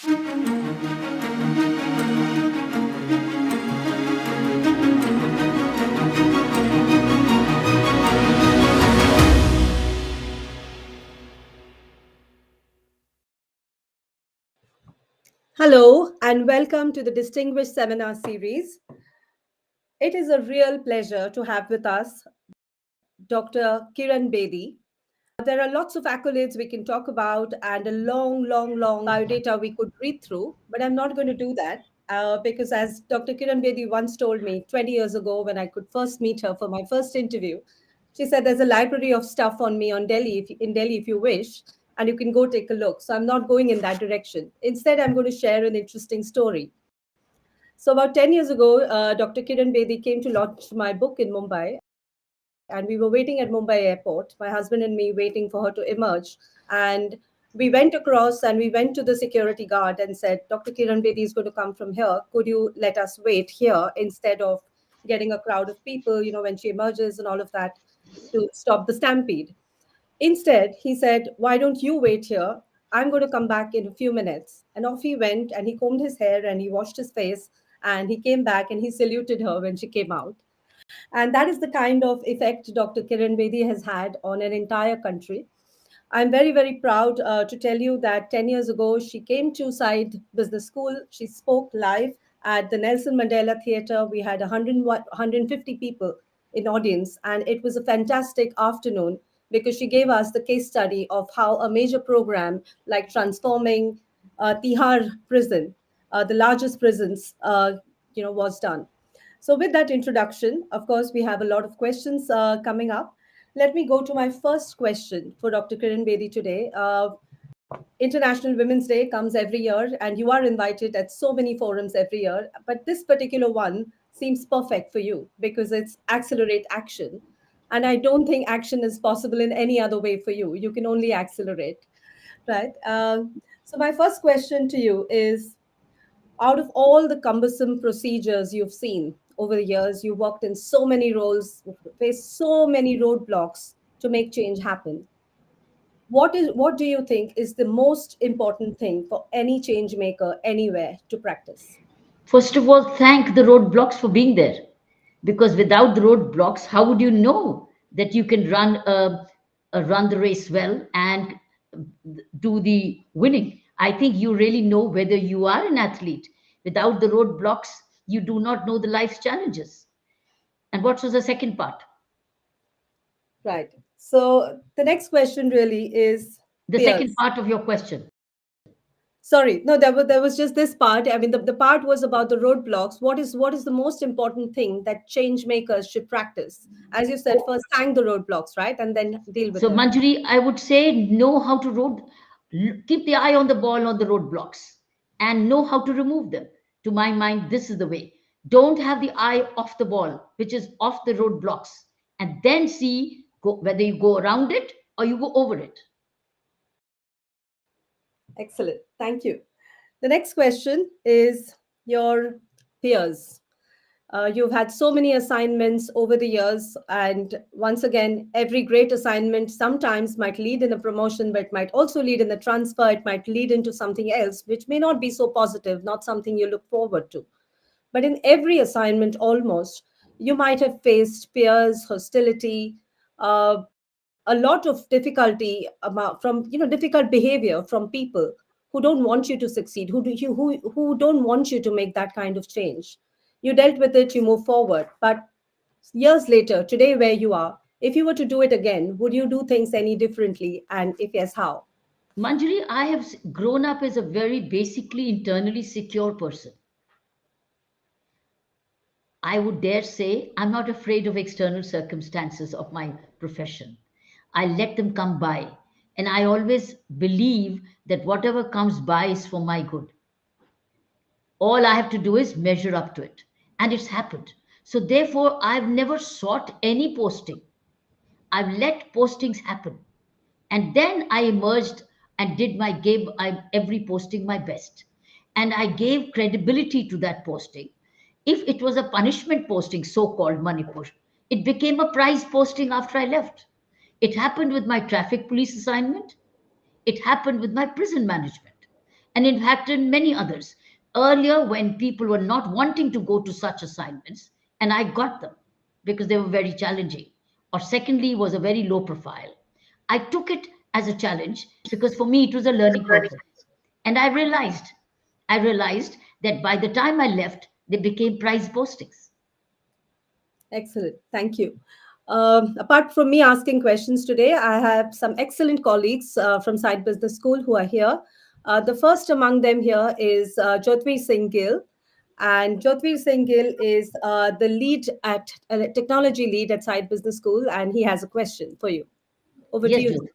Hello, and welcome to the Distinguished Seminar Series. It is a real pleasure to have with us Dr. Kiran Bedi. There are lots of accolades we can talk about and a long biodata we could read through, but I'm not going to do that because, as Dr. Kiran Bedi once told me 20 years ago when I could first meet her for my first interview, she said, "There's a library of stuff on me in Delhi if you wish, and you can go take a look." So I'm not going in that direction. Instead, I'm going to share an interesting story. So about 10 years ago, Dr. Kiran Bedi came to launch my book in Mumbai, and we were waiting at Mumbai airport, my husband and me waiting for her to emerge. And we went across and we went to the security guard and said, "Dr. Kiran Bedi is going to come from here. Could you let us wait here instead of getting a crowd of people, when she emerges and all of that to stop the stampede?" Instead, he said, "Why don't you wait here? I'm going to come back in a few minutes." And off he went and he combed his hair and he washed his face and he came back and he saluted her when she came out. And that is the kind of effect Dr. Kiran Bedi has had on an entire country. I'm very, very proud to tell you that 10 years ago, she came to Side Business School. She spoke live at the Nelson Mandela Theatre. We had 150 people in audience, and it was a fantastic afternoon because she gave us the case study of how a major program like transforming Tihar prison, the largest prisons, was done. So, with that introduction, of course, we have a lot of questions coming up. Let me go to my first question for Dr. Kiran Bedi today. International Women's Day comes every year, and you are invited at so many forums every year. But this particular one seems perfect for you because it's accelerate action. And I don't think action is possible in any other way for you. You can only accelerate, right? So, my first question to you is, out of all the cumbersome procedures you've seen over the years, you worked in so many roles, faced so many roadblocks to make change happen. What do you think is the most important thing for any change maker anywhere to practice? First of all, thank the roadblocks for being there. Because without the roadblocks, how would you know that you can run the race well and do the winning? I think you really know whether you are an athlete. Without the roadblocks, you do not know the life's challenges. And what was the second part? Right. So the next question really is The second peers. part of your question. Sorry, no, there was just this part. I mean, the part was about the roadblocks. What is the most important thing that change makers should practice? As you said, Oh, first thank the roadblocks, right, and then deal with so, them. Manjari, I would say know how to keep the eye on the ball on the roadblocks and know how to remove them. To my mind, this is the way. Don't have the eye off the ball, which is off the roadblocks, and then see whether you go around it or you go over it. Excellent. Thank you. The next question is your peers. You've had so many assignments over the years, and once again, every great assignment sometimes might lead in a promotion, but might also lead in a transfer. It might lead into something else, which may not be so positive, not something you look forward to. But in every assignment, almost, you might have faced peers, hostility, a lot of difficulty from difficult behavior from people who don't want you to succeed, who don't want you to make that kind of change. You dealt with it, you move forward. But years later, today where you are, if you were to do it again, would you do things any differently? And if yes, how? Manjari, I have grown up as a very basically internally secure person. I would dare say I'm not afraid of external circumstances of my profession. I let them come by. And I always believe that whatever comes by is for my good. All I have to do is measure up to it. And it's happened. So therefore, I've never sought any posting. I've let postings happen. And then I emerged and gave every posting my best. And I gave credibility to that posting. If it was a punishment posting, so called Manipur, it became a prize posting after I left. It happened with my traffic police assignment. It happened with my prison management. and impacted many others. Earlier, when people were not wanting to go to such assignments, and I got them because they were very challenging, or secondly, was a very low profile. I took it as a challenge because for me it was a learning process. And I realized that by the time I left, they became prize postings. Excellent. Thank you. Apart from me asking questions today, I have some excellent colleagues from Side Business School who are here. The first among them here is Jyotvir Singh Gill. And Jyotvir Singh Gill is the lead at technology lead at Side Business School, and he has a question for you. Over to Yes, you. Jyoti.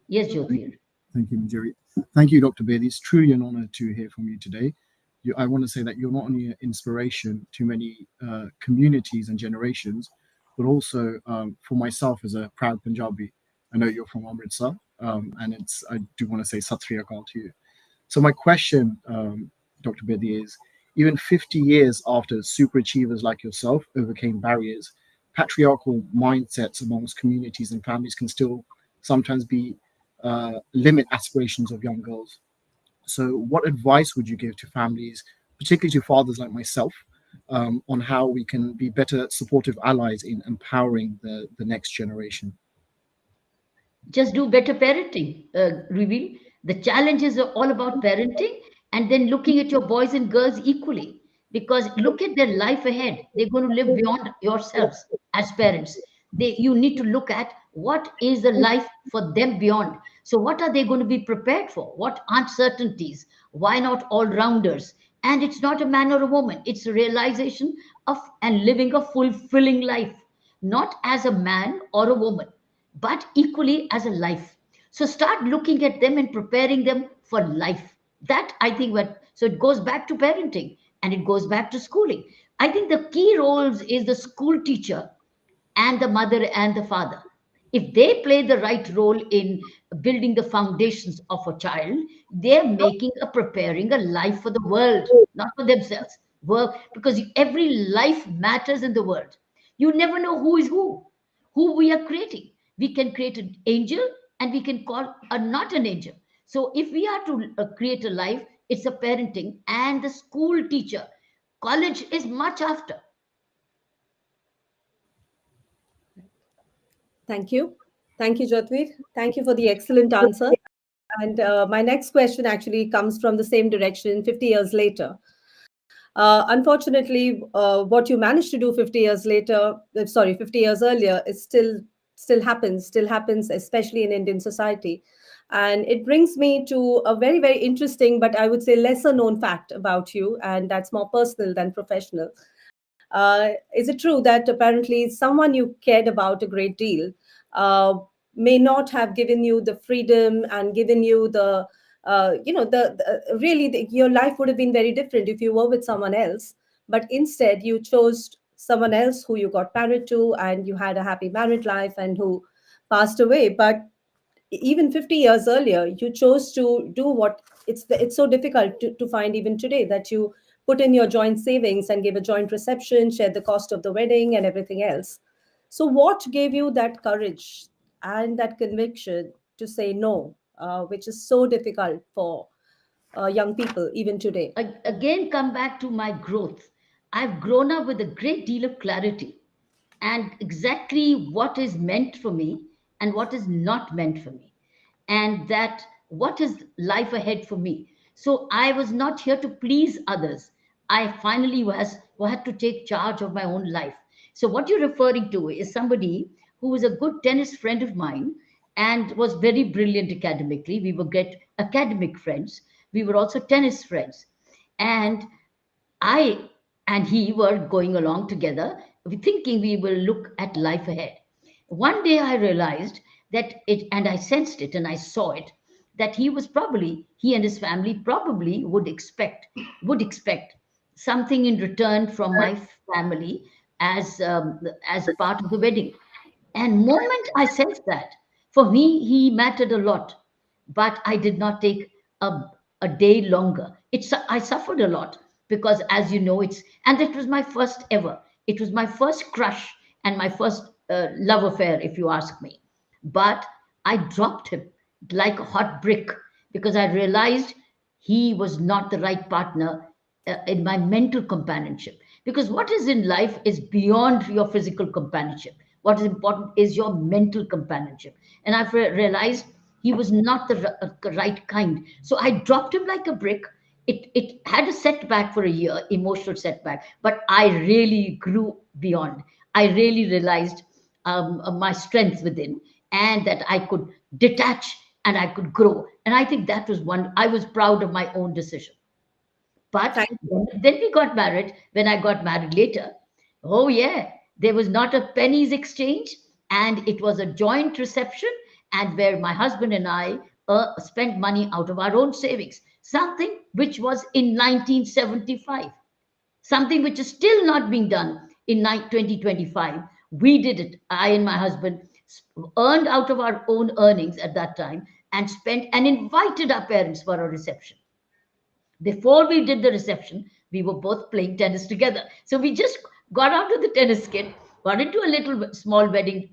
Yes, Thank Jyotir. thank you, Manjiri. Thank you, Dr. Bedi. It's truly an honor to hear from you today. I want to say that you're not only an inspiration to many communities and generations, but also for myself as a proud Punjabi. I know you're from Amritsar, and I do want to say Sat Sri Akal to you. So my question, Dr. Bedi, is even 50 years after super achievers like yourself overcame barriers, patriarchal mindsets amongst communities and families can still sometimes be limit aspirations of young girls. So, what advice would you give to families, particularly to fathers like myself, on how we can be better supportive allies in empowering the next generation? Just do better parenting, reveal. The challenge is all about parenting and then looking at your boys and girls equally. Because look at their life ahead. They're going to live beyond yourselves as parents. You need to look at what is the life for them beyond. So, what are they going to be prepared for? What uncertainties? Why not all rounders? And it's not a man or a woman, it's a realization of and living a fulfilling life, not as a man or a woman, but equally as a life. So start looking at them and preparing them for life. That I think what so it goes back to parenting and it goes back to schooling. I think the key roles is the school teacher and the mother and the father. If they play the right role in building the foundations of a child, they're making a preparing a life for the world, not for themselves. Work because every life matters in the world. You never know who we are creating. We can create an angel and we can call a not an angel. So if we are to create a life, it's a parenting and the school teacher. College is much after. Thank you. Thank you, Jyotvir. Thank you for the excellent answer. And my next question actually comes from the same direction 50 years later. Unfortunately, what you managed to do 50 years later, sorry, 50 years earlier, is still happens, especially in Indian society. And it brings me to a very, very interesting, but I would say lesser known fact about you, and that's more personal than professional. Is it true that apparently someone you cared about a great deal uh, may not have given you the freedom and given you the really your life would have been very different if you were with someone else, but instead you chose someone else who you got married to and you had a happy married life and who passed away. But even 50 years earlier you chose to do what it's so difficult to find even today, that you put in your joint savings and gave a joint reception, shared the cost of the wedding and everything else. So what gave you that courage and that conviction to say no, which is so difficult for young people even today? Again come back to my growth. I've grown up with a great deal of clarity and exactly what is meant for me and what is not meant for me, and that what is life ahead for me. So I was not here to please others. I finally was who had to take charge of my own life. So what you're referring to is somebody who was a good tennis friend of mine and was very brilliant academically. We were great academic friends. We were also tennis friends. And I and he were going along together, thinking we will look at life ahead. One day I realized that it, and I sensed it and I saw it, that he and his family probably would expect something in return from my family as part of the wedding. And moment I sensed that, for me, he mattered a lot, but I did not take a day longer. I suffered a lot because, as you know, and it was my first ever. It was my first crush and my first love affair, if you ask me. But I dropped him like a hot brick because I realized he was not the right partner in my mental companionship. Because what is in life is beyond your physical companionship. What is important is your mental companionship. And I've realized he was not the right kind. So I dropped him like a brick. It had a setback for a year, emotional setback, but I really grew beyond. I really realized my strength within, and that I could detach and I could grow. And I think that was one, I was proud of my own decision. But Thank you. then we got married. When I got married later, oh yeah, there was not a penny's exchange, and it was a joint reception, and where my husband and I spent money out of our own savings, something which was in 1975, something which is still not being done in 2025. We did it. I and my husband earned out of our own earnings at that time and spent and invited our parents for a reception. Before we did the reception, we were both playing tennis together. So we just got out of the tennis kit, got into a little small wedding,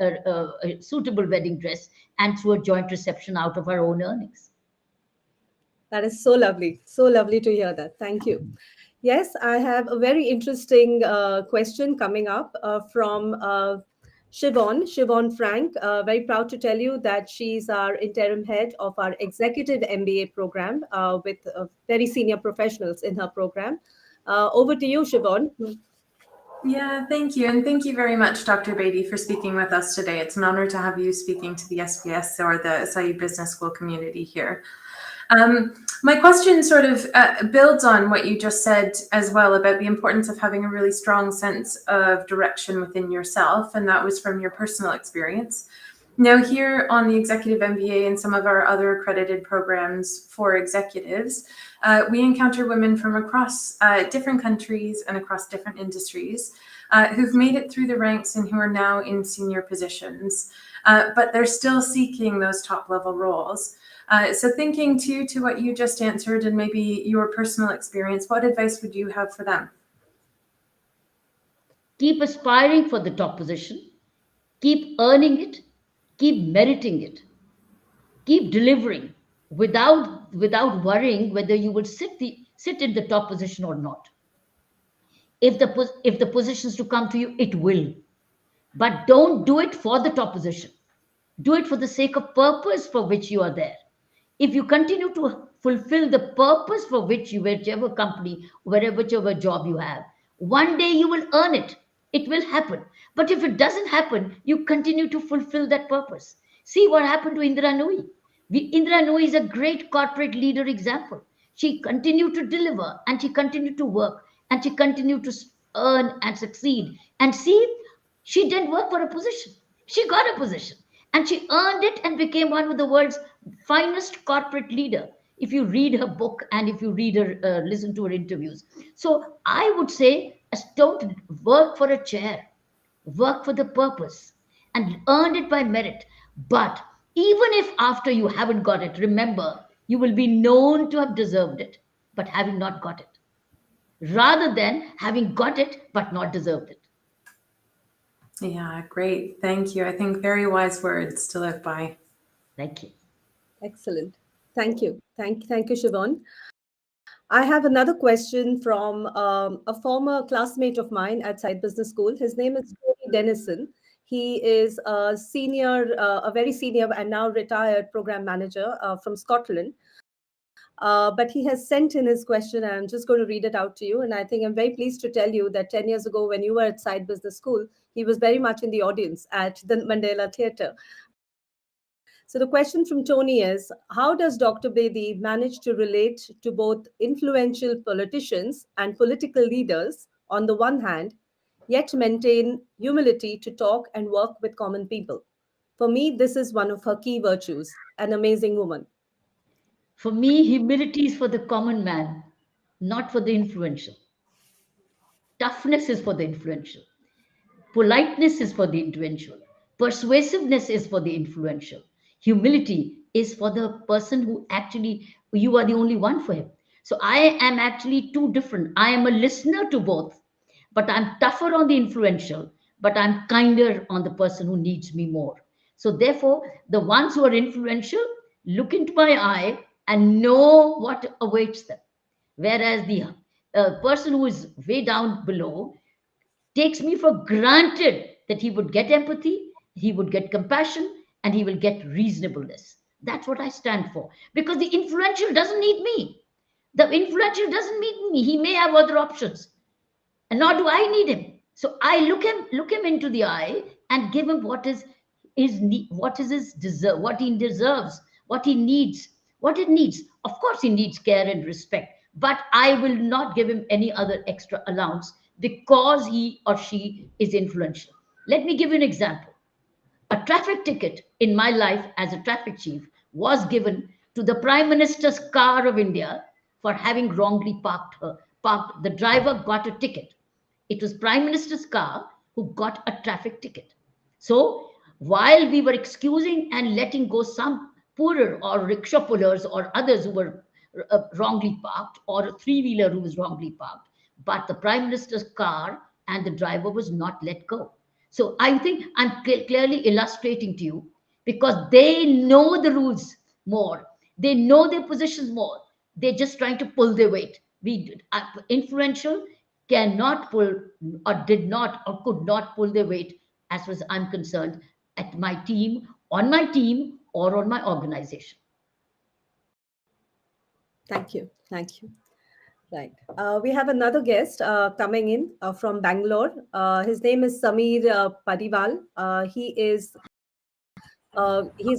suitable wedding dress, and threw a joint reception out of our own earnings. That is so lovely. So lovely to hear that. Thank you. Yes, I have a very interesting question coming up from Siobhan Frank. Very proud to tell you that she's our interim head of our executive MBA program with very senior professionals in her program. Over to you, Siobhan. Yeah, thank you. And thank you very much, Dr. Bedi, for speaking with us today. It's an honor to have you speaking to the SBS or the Saïd Business School community here. My question sort of builds on what you just said as well about the importance of having a really strong sense of direction within yourself, and that was from your personal experience. Now, here on the Executive MBA and some of our other accredited programs for executives, we encounter women from across different countries and across different industries who've made it through the ranks and who are now in senior positions, but they're still seeking those top-level roles. So thinking too to what you just answered and maybe your personal experience, what advice would you have for them? Keep aspiring for the top position, keep earning it, keep meriting it, keep delivering without worrying whether you will sit in the top position or not. If the positions to come to you, it will. But don't do it for the top position. Do it for the sake of purpose for which you are there. If you continue to fulfill the purpose for which you, whichever company, whichever job you have, one day you will earn it. It will happen. But if it doesn't happen, you continue to fulfill that purpose. See what happened to Indra Nooyi. Indra Nooyi is a great corporate leader example. She continued to deliver and she continued to work and she continued to earn and succeed. And see, she didn't work for a position. She got a position and she earned it and became one of the world's finest corporate leader. If you read her book and if you read her, listen to her interviews. So I would say, don't work for a chair, work for the purpose and earned it by merit. But even if after you haven't got it, remember, you will be known to have deserved it, but having not got it, rather than having got it, but not deserved it. Yeah, great. Thank you. I think very wise words to live by. Thank you. Excellent. Thank you. Thank you, Siobhan. I have another question from a former classmate of mine at Saïd Business School. His name is Tony Dennison. He is a very senior and now retired program manager from Scotland. But he has sent in his question, and I'm just going to read it out to you. And I think I'm very pleased to tell you that 10 years ago, when you were at Saïd Business School, he was very much in the audience at the Mandela Theatre. So the question from Tony is, how does Dr. Bedi manage to relate to both influential politicians and political leaders on the one hand, yet maintain humility to talk and work with common people? For me, this is one of her key virtues, an amazing woman. For me, humility is for the common man, not for the influential. Toughness is for the influential. Politeness is for the influential. Persuasiveness is for the influential. Humility is for the person who actually, you are the only one for him. So I am actually two different. I am a listener to both, but I'm tougher on the influential, but I'm kinder on the person who needs me more. So therefore, the ones who are influential look into my eye and know what awaits them. Whereas the person who is way down below takes me for granted that he would get empathy, he would get compassion, and he will get reasonableness. That's what I stand for. Because the influential doesn't need me. The influential doesn't need me. He may have other options, and nor do I need him. So I look him into the eye and give him what is his deserve, what he deserves, what he needs, what it needs. Of course, he needs care and respect, but I will not give him any other extra allowance because he or she is influential. Let me give you an example. A traffic ticket in my life as a traffic chief was given to the Prime Minister's car of India for having wrongly parked her. Parked. The driver got a ticket. It was Prime Minister's car who got a traffic ticket. So while we were excusing and letting go some poorer or rickshaw pullers or others who were wrongly parked, or a three-wheeler who was wrongly parked, but the Prime Minister's car and the driver was not let go. So I think I'm clearly illustrating to you, because they know the rules more, they know their positions more. They're just trying to pull their weight. Influential cannot pull, or did not, or could not pull their weight, as far as I'm concerned, at my team, on my team, or on my organization. Thank you. Thank you. Right. We have another guest coming in from Bangalore. His name is Sameer Padiwal. He's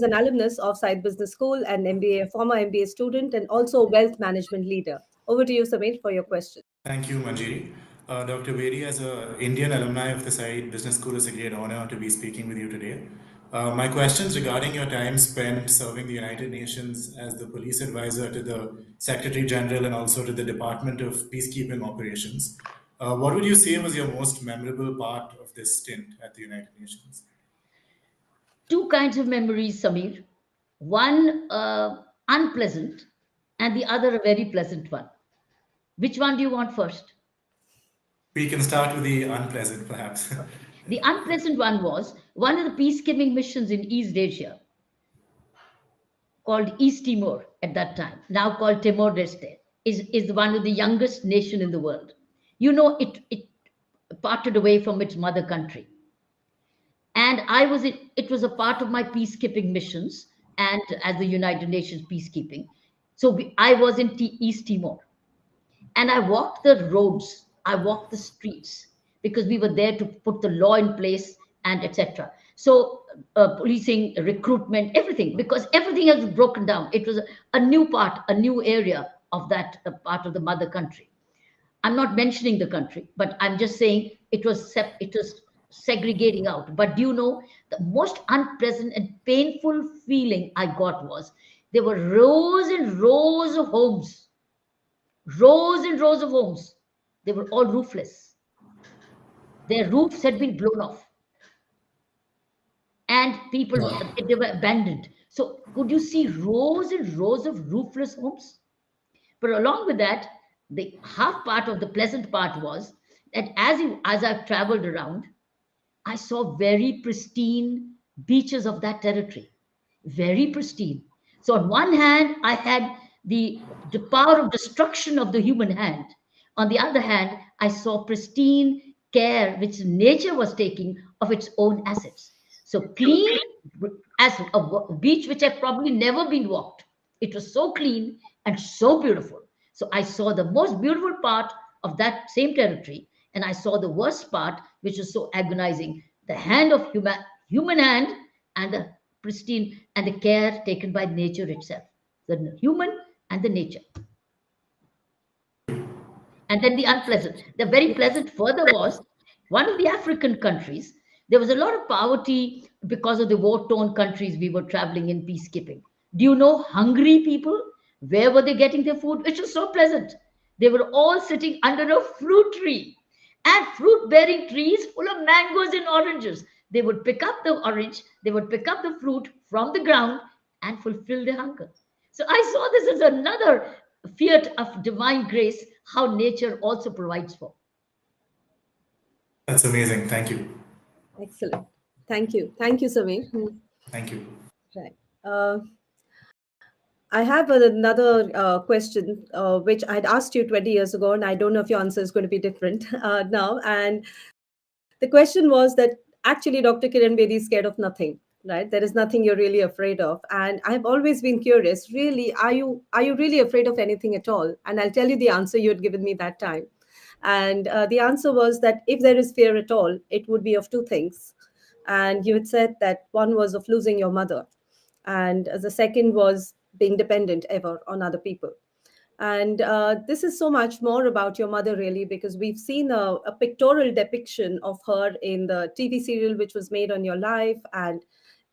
an alumnus of Side Business School and MBA, former MBA student, and also wealth management leader. Over to you, Sameer, for your question. Thank you, Manjiri. Dr. Bedi, as an Indian alumni of the Side Business School, it's a great honor to be speaking with you today. My questions regarding your time spent serving the United Nations as the police advisor to the Secretary General and also to the Department of Peacekeeping Operations. What would you say was your most memorable part of this stint at the United Nations? Two kinds of memories, Sameer. One unpleasant, and the other a very pleasant one. Which one do you want first? We can start with the unpleasant, perhaps. The unpleasant one was one of the peacekeeping missions in East Asia, called East Timor at that time, now called Timor-Leste, is one of the youngest nation in the world. You know, it parted away from its mother country. And it was a part of my peacekeeping missions, and as the United Nations peacekeeping. So I was in East Timor, and I walked the roads, I walked the streets, because we were there to put the law in place and etc. So policing, recruitment, everything, because everything has broken down. It was a new part, a new area of that part of the mother country. I'm not mentioning the country, but I'm just saying it was segregating out. But do you know, the most unpleasant and painful feeling I got was there were rows and rows of homes, rows and rows of homes. They were all roofless. Their roofs had been blown off, and people, they were abandoned. So could you see rows and rows of roofless homes? But along with that, the half part of the pleasant part was that as I've traveled around, I saw very pristine beaches of that territory, very pristine. So on one hand, I had the power of destruction of the human hand. On the other hand, I saw pristine care which nature was taking of its own assets. So clean as a beach which had probably never been walked. It was so clean and so beautiful. So I saw the most beautiful part of that same territory, and I saw the worst part, which was so agonizing, the hand of human hand, and the pristine and the care taken by nature itself, the human and the nature. And then the unpleasant. The very pleasant further was one of the African countries. There was a lot of poverty because of the war-torn countries we were traveling in peacekeeping. Do you know hungry people? Where were they getting their food? Which was so pleasant. They were all sitting under a fruit tree, and fruit-bearing trees full of mangoes and oranges. They would pick up the orange, they would pick up the fruit from the ground and fulfill their hunger. So I saw this as another fiat of divine grace, how nature also provides for. That's amazing. Thank you. Excellent. Thank you. Thank you, Sameer. Thank you. Right. I have another question, which I'd asked you 20 years ago, and I don't know if your answer is going to be different now. And the question was that actually Dr. Kiran Bedi is scared of nothing, right? There is nothing you're really afraid of. And I've always been curious, really, are you really afraid of anything at all? And I'll tell you the answer you had given me that time. And the answer was that if there is fear at all, it would be of two things. And you had said that one was of losing your mother, and the second was being dependent ever on other people. And this is so much more about your mother, really, because we've seen a pictorial depiction of her in the TV serial which was made on your life, and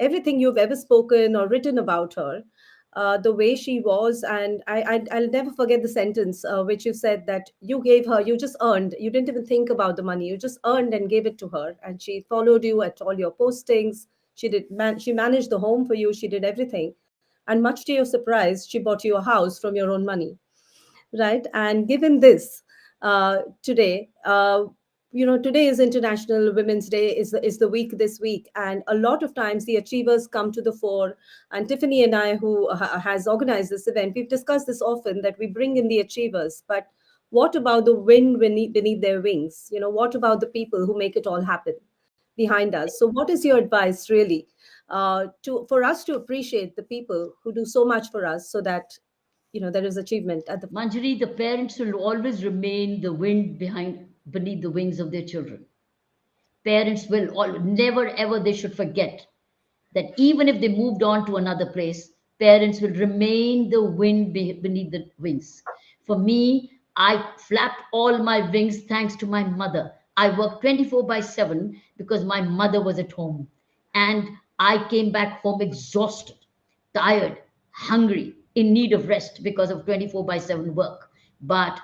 everything you've ever spoken or written about her, the way she was. And I'll never forget the sentence which you said that you gave her, you just earned, you didn't even think about the money, you just earned and gave it to her. And she followed you at all your postings. She managed the home for you, she did everything. And much to your surprise, she bought you a house from your own money, right? And given this, today, today is International Women's Day, is the week this week, and a lot of times the achievers come to the fore. And Tiffany and I, who has organized this event, we've discussed this often, that we bring in the achievers, but what about the wind beneath their wings? What about the people who make it all happen behind us? So what is your advice, really, to for us to appreciate the people who do so much for us, so that there is achievement at the. Manjari, the parents will always remain the wind beneath the wings of their children. Parents will never ever they should forget that even if they moved on to another place, parents will remain the wind beneath the wings. For me, I flapped all my wings thanks to my mother. I worked 24 by 7 because my mother was at home. And I came back home exhausted, tired, hungry, in need of rest because of 24 by 7 work. But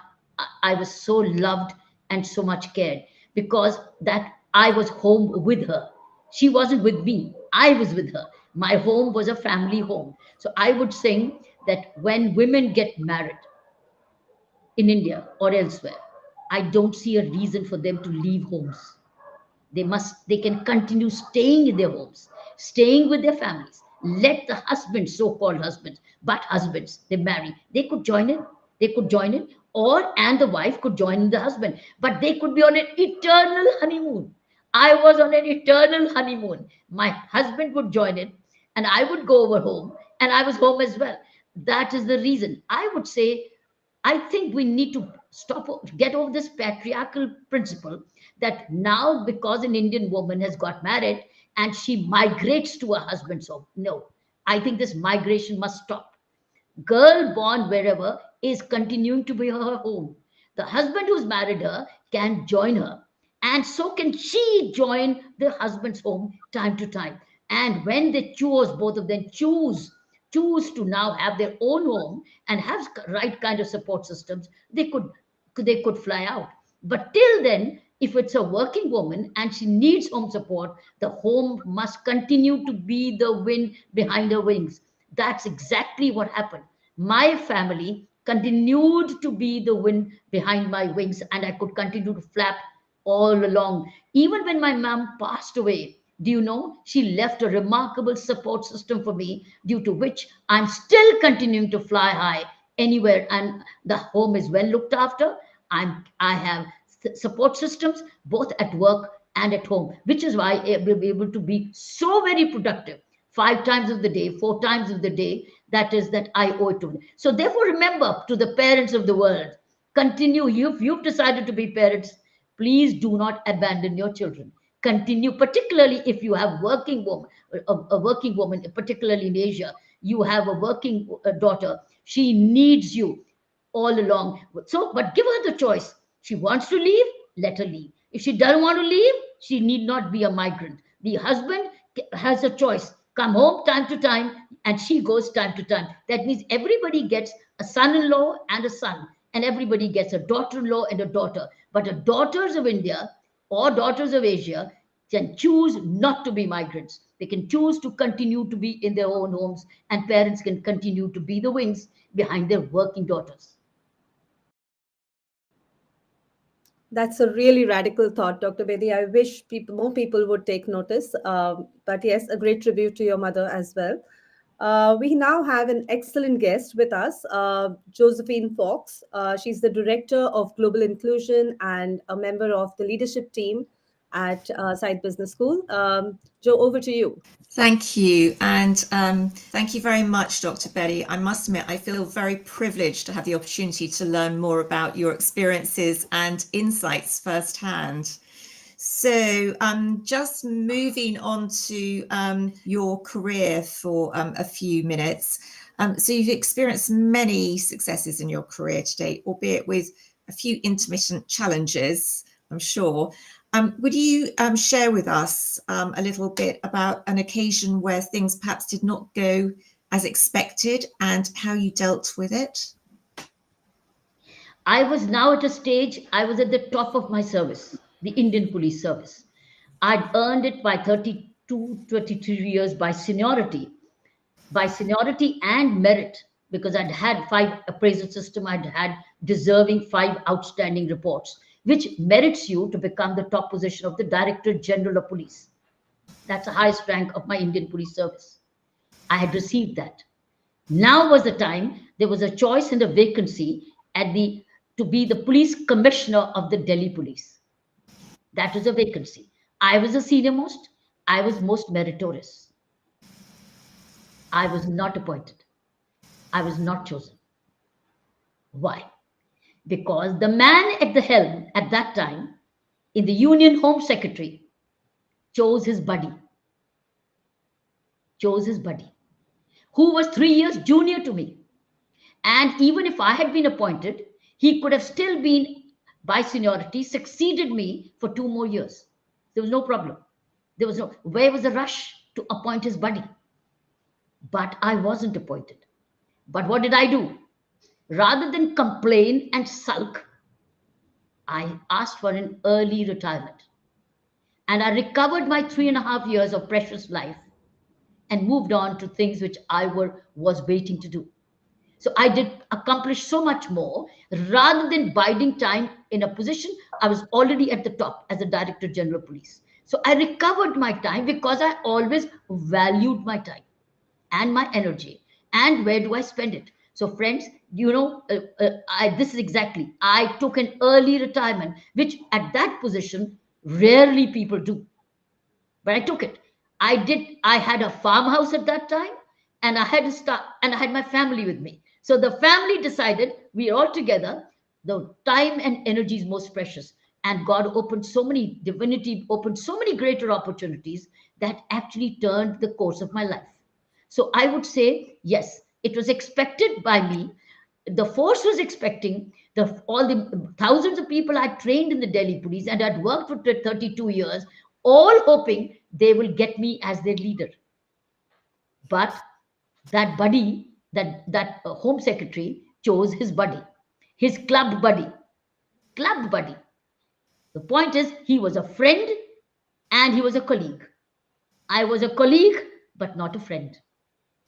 I was so loved and so much cared because that I was home with her. She wasn't with me, I was with her. My home was a family home. So I would say that when women get married in India or elsewhere, I don't see a reason for them to leave homes. They can continue staying in their homes, staying with their families. Let the husbands, so-called husbands, but husbands, they marry, they could join in, or and the wife could join in the husband, but they could be on an eternal honeymoon. I was on an eternal honeymoon. My husband would join in, and I would go over home, and I was home as well. That is the reason I would say I think we need to get over this patriarchal principle that now because an Indian woman has got married and she migrates to her husband's home. No, I think this migration must stop. Girl born wherever is continuing to be her home. The husband who's married her can join her, and so can she join the husband's home time to time. And when they choose, both of them choose to now have their own home and have right kind of support systems, they could fly out. But till then, if it's a working woman and she needs home support, the home must continue to be the wind behind her wings. That's exactly what happened. My family continued to be the wind behind my wings, and I could continue to flap all along. Even when my mom passed away, do you know, she left a remarkable support system for me, due to which I'm still continuing to fly high anywhere, and the home is well looked after. I have support systems both at work and at home, which is why I will be able to be so very productive 5 times of the day, 4 times of the day. That is that I owe it to them. So therefore, remember, to the parents of the world, continue. If you've decided to be parents, please do not abandon your children. Continue, particularly if you have a working woman, particularly in Asia. You have a working daughter. She needs you all along. So, but give her the choice. She wants to leave, let her leave. If she doesn't want to leave, she need not be a migrant. The husband has a choice. Come home time to time, and she goes time to time. That means everybody gets a son-in-law and a son, and everybody gets a daughter-in-law and a daughter. But the daughters of India or daughters of Asia can choose not to be migrants. They can choose to continue to be in their own homes, and parents can continue to be the wings behind their working daughters. That's a really radical thought, Dr. Bedi. I wish more people would take notice. But yes, a great tribute to your mother as well. We now have an excellent guest with us, Josephine Fox. She's the Director of Global Inclusion and a member of the leadership team at Side Business School. Jo, over to you. Thank you. And thank you very much, Dr. Bedi. I must admit, I feel very privileged to have the opportunity to learn more about your experiences and insights firsthand. So just moving on to your career for a few minutes. So you've experienced many successes in your career to date, albeit with a few intermittent challenges, I'm sure. Would you share with us a little bit about an occasion where things perhaps did not go as expected and how you dealt with it? I was now at a stage, I was at the top of my service, the Indian Police Service. I'd earned it by 32, 23 years by seniority and merit, because I'd had 5 appraisal system, I'd had deserving 5 outstanding reports, which merits you to become the top position of the Director General of Police. That's the highest rank of my Indian Police Service. I had received that. Now was the time, there was a choice and a vacancy to be the police commissioner of the Delhi Police. That was a vacancy. I was the senior most, I was most meritorious. I was not appointed. I was not chosen. Why? Because the man at the helm at that time, in the Union Home Secretary, chose his buddy, who was 3 years junior to me. And even if I had been appointed, he could have still been, by seniority, succeeded me for 2 more years. There was no problem. Where was the rush to appoint his buddy? But I wasn't appointed. But what did I do? Rather than complain and sulk, I asked for an early retirement. And I recovered my 3.5 years of precious life and moved on to things which I was waiting to do. So I did accomplish so much more. Rather than biding time in a position, I was already at the top as a Director General of Police. So I recovered my time because I always valued my time and my energy. And where do I spend it? So friends, this is exactly, I took an early retirement, which at that position, rarely people do. But I took it. I had a farmhouse at that time, and I had my family with me. So the family decided we are all together. The time and energy is most precious. And God divinity opened so many greater opportunities that actually turned the course of my life. So I would say, yes, it was expected by me. The force was expecting, all the thousands of people I trained in the Delhi police and I'd worked for 32 years, all hoping they will get me as their leader. But that buddy, that home secretary chose his buddy, his club buddy. The point is, he was a friend and he was a colleague. I was a colleague, but not a friend.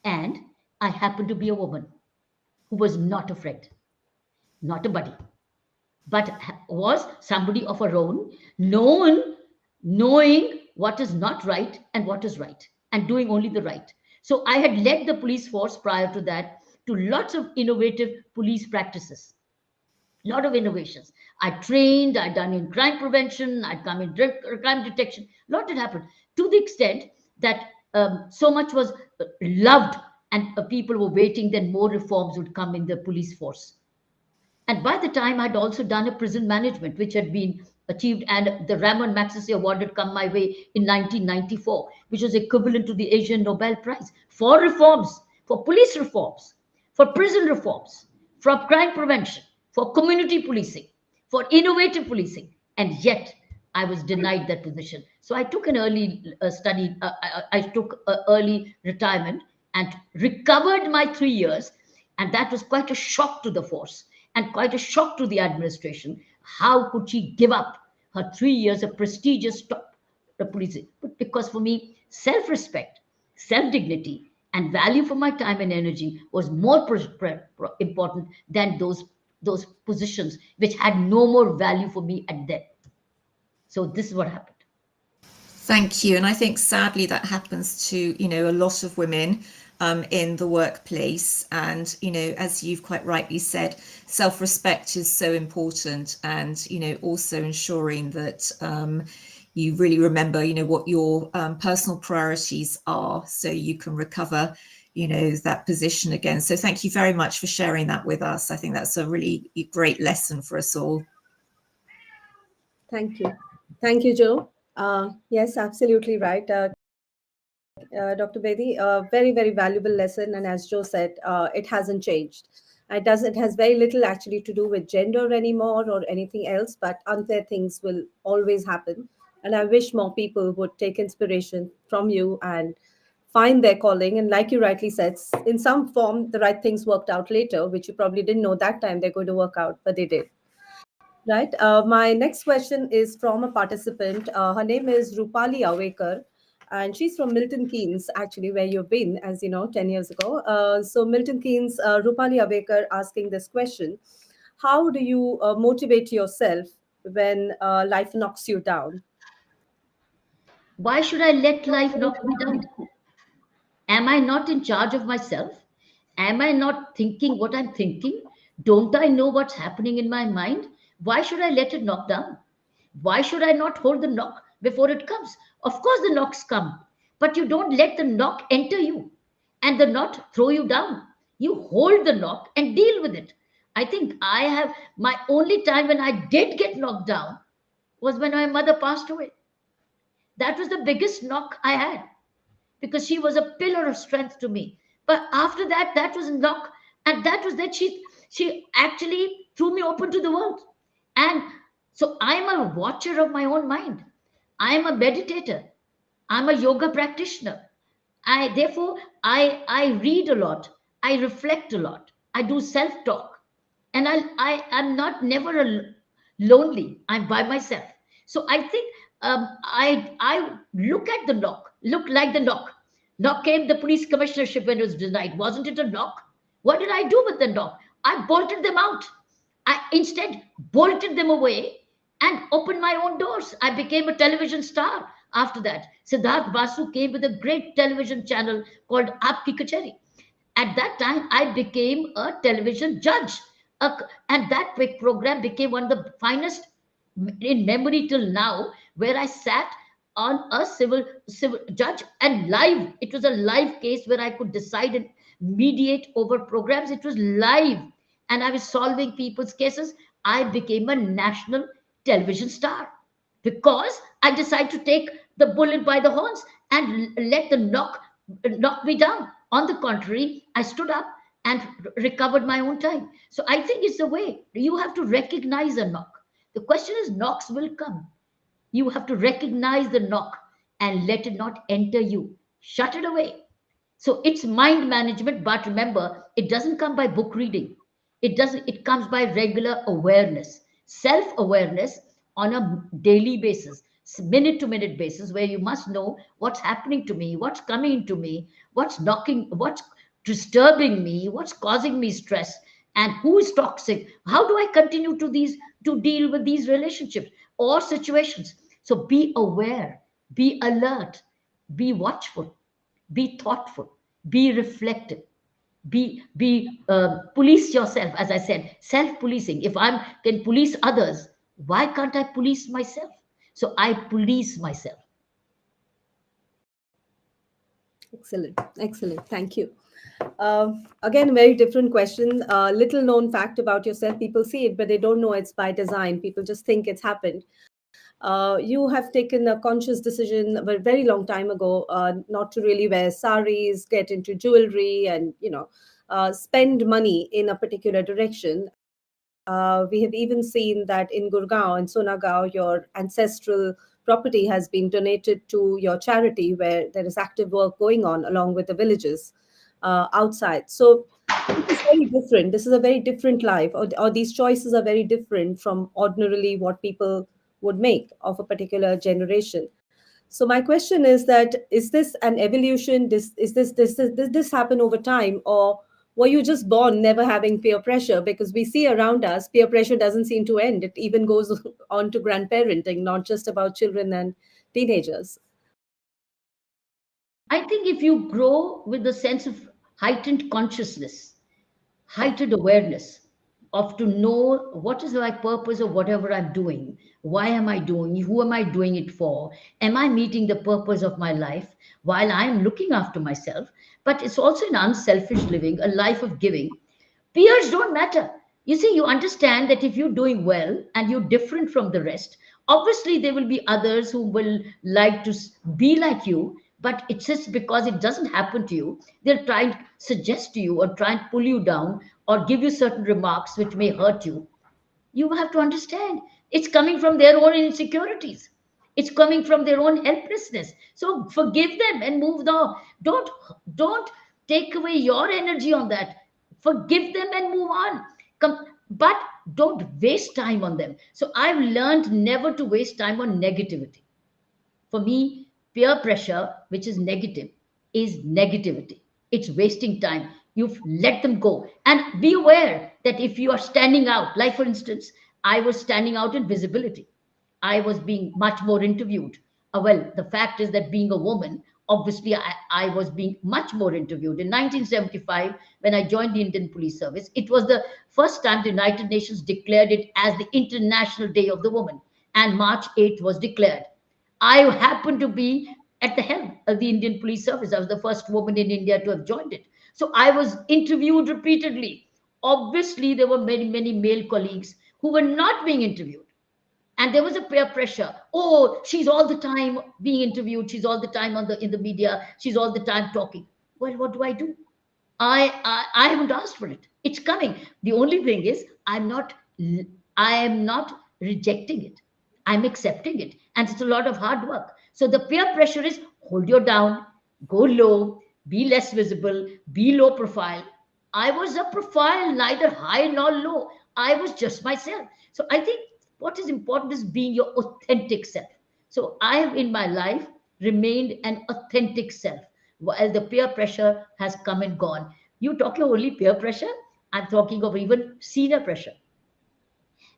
And I happened to be a woman who was not a friend, not a buddy, but was somebody of her own, knowing what is not right and what is right, and doing only the right. So I had led the police force prior to that to lots of innovative police practices, a lot of innovations. I trained, I'd done in crime prevention, I'd come in crime detection, a lot had happened, to the extent that so much was loved and people were waiting, then more reforms would come in the police force. And by the time I'd also done a prison management, which had been achieved, and the Ramon Magsaysay Award had come my way in 1994, which was equivalent to the Asian Nobel Prize for reforms, for police reforms, for prison reforms, for crime prevention, for community policing, for innovative policing. And yet I was denied that position. So I took an early I took early retirement and recovered my 3 years. And that was quite a shock to the force and quite a shock to the administration. How could she give up her 3 years of prestigious policing? But because for me, self-respect, self-dignity, and value for my time and energy was more important than those positions which had no more value for me at then. So this is what happened. Thank you. And I think sadly that happens to, a lot of women. in the workplace. And, as you've quite rightly said, self-respect is so important, and, also ensuring that you really remember, what your personal priorities are, so you can recover, that position again. So thank you very much for sharing that with us. I think that's a really great lesson for us all. Thank you. Thank you, Joe. Yes, absolutely right. Dr. Bedi, a very, very valuable lesson. And as Joe said, it hasn't changed. It has very little actually to do with gender anymore or anything else, but unfair things will always happen. And I wish more people would take inspiration from you and find their calling. And like you rightly said, in some form, the right things worked out later, which you probably didn't know that time they're going to work out, but they did. Right. My next question is from a participant. Her name is Rupali Awekar, and she's from Milton Keynes, actually, where you've been, as you know, 10 years ago. So, Milton Keynes, Rupali Awekar asking this question: how do you motivate yourself when life knocks you down? Why should I let life knock me down? Am I not in charge of myself? Am I not thinking what I'm thinking? Don't I know what's happening in my mind? Why should I let it knock down? Why should I not hold the knock before it comes? Of course, the knocks come, but you don't let the knock enter you and the knot throw you down. You hold the knock and deal with it. I think I have my only time when I did get knocked down was when my mother passed away. That was the biggest knock I had, because she was a pillar of strength to me. But after that, that was a knock, and that was that she actually threw me open to the world. And so I'm a watcher of my own mind. I'm a meditator. I'm a yoga practitioner. I read a lot. I reflect a lot. I do self-talk, and I am not never lonely. I'm by myself. So I think I look at the knock, look like the knock. Knock came the police commissionership when it was denied. Wasn't it a knock? What did I do with the knock? I bolted them out. I instead bolted them away and opened my own doors. I became a television star after that. Siddharth Basu came with a great television channel called Aapki Kacheri. At that time, I became a television judge. And that quick program became one of the finest in memory till now, where I sat on a civil judge and live. It was a live case where I could decide and mediate over programs. It was live, and I was solving people's cases. I became a national television star because I decided to take the bullet by the horns and let the knock me down. On the contrary, I stood up and recovered my own time. So I think it's the way you have to recognize a knock. The question is, knocks will come. You have to recognize the knock and let it not enter you. Shut it away. So it's mind management, but remember, it doesn't come by book reading. It comes by regular awareness, self-awareness on a daily basis, minute to minute basis, where you must know what's happening to me, what's coming to me, what's knocking, what's disturbing me, what's causing me stress, and who is toxic. How do I continue to deal with these relationships or situations? So be aware, be alert, be watchful, be thoughtful, be reflective, be police yourself. As I said, self-policing. If I can police others, why can't I police myself? So I police myself. Excellent. Excellent. Thank you. Again, very different question. Little known fact about yourself. People see it, but they don't know it's by design. People just think it's happened. You have taken a conscious decision a very long time ago not to really wear saris, get into jewelry, and spend money in a particular direction. We have even seen that in Gurgaon and Sonagaon, your ancestral property has been donated to your charity, where there is active work going on along with the villages outside. So this is very different. This is a very different life, or these choices are very different from ordinarily what people would make of a particular generation. So my question is that, is this an evolution? This happen over time, or were you just born never having peer pressure? Because we see around us, peer pressure doesn't seem to end. It even goes on to grandparenting, not just about children and teenagers. I think if you grow with the sense of heightened consciousness, heightened awareness of to know what is my purpose of whatever I'm doing. Why am I doing? Who am I doing it for? Am I meeting the purpose of my life while I'm looking after myself? But it's also an unselfish living, a life of giving. Peers don't matter. You see, you understand that if you're doing well and you're different from the rest, obviously there will be others who will like to be like you, but it's just because it doesn't happen to you, they'll try and suggest to you or try and pull you down or give you certain remarks which may hurt you. You have to understand it's coming from their own insecurities, it's coming from their own helplessness. So forgive them and move on. Don't take away your energy on that. Forgive them and move on. But don't waste time on them. So I've learned never to waste time on negativity. For me, peer pressure, which is negative, is negativity. It's wasting time. You've let them go. And be aware that if you are standing out, like for instance, I was standing out in visibility. I was being much more interviewed. Well, the fact is that being a woman, obviously, I was being much more interviewed. In 1975, when I joined the Indian Police Service, it was the first time the United Nations declared it as the International Day of the Woman, and March 8th was declared. I happened to be at the helm of the Indian Police Service. I was the first woman in India to have joined it. So I was interviewed repeatedly. Obviously, there were many, many male colleagues who were not being interviewed. And there was a peer pressure. Oh, she's all the time being interviewed. She's all the time in the media. She's all the time talking. Well, what do I do? I haven't asked for it. It's coming. The only thing is I am not rejecting it. I'm accepting it. And it's a lot of hard work. So the peer pressure is hold your down, go low, be less visible, be low profile. I was a profile, neither high nor low. I was just myself. So I think what is important is being your authentic self. So I have in my life remained an authentic self while the peer pressure has come and gone. You talking only peer pressure? I'm talking of even senior pressure.